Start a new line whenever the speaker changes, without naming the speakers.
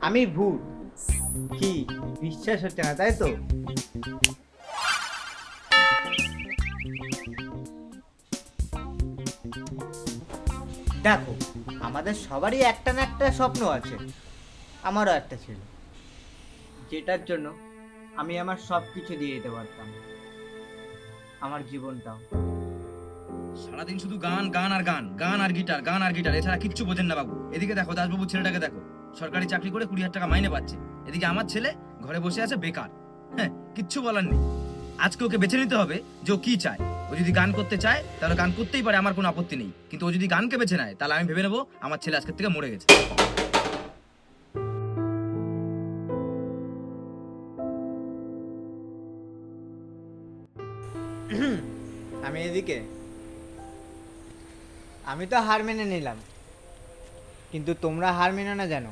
আমি ভূত। কি বিশ্বাস হচ্ছে না তাই তো? দেখো, আমাদের সবারই একটা না একটা স্বপ্ন আছে। আমারও একটা ছিল, যেটার জন্য আমি আমার সব কিছু দিয়ে দিতে পারতাম, আমার জীবনটাও।
সারাদিন শুধু গান গান আর গান, গান আর গিটার, গান আর গিটার, এছাড়া কিচ্ছু বোঝেন না বাবু। এদিকে দেখো দাসবাবু ছেলেটাকে দেখো, সরকারি চাকরি করে 20,000 টাকা মাইনে পাচ্ছে। এদিকে আমার ছেলে ঘরে বসে আছে বেকার। হ্যাঁ, কিচ্ছু বলার নেই। আজকে ওকে বেছে নিতে হবে যে ও কি চায়। ও যদি গান করতে চায় তাহলে গান করতেই পারে, আমার কোনো আপত্তি নেই। কিন্তু ও যদি গানকে বেছে নেয় তাহলে আমি ভেবে নেবো আমার ছেলে আজকের থেকে মরে গেছে।
আমি এদিকে, আমি তো হার মেনে নিলাম, কিন্তু তোমরা হার মেনো না জানো।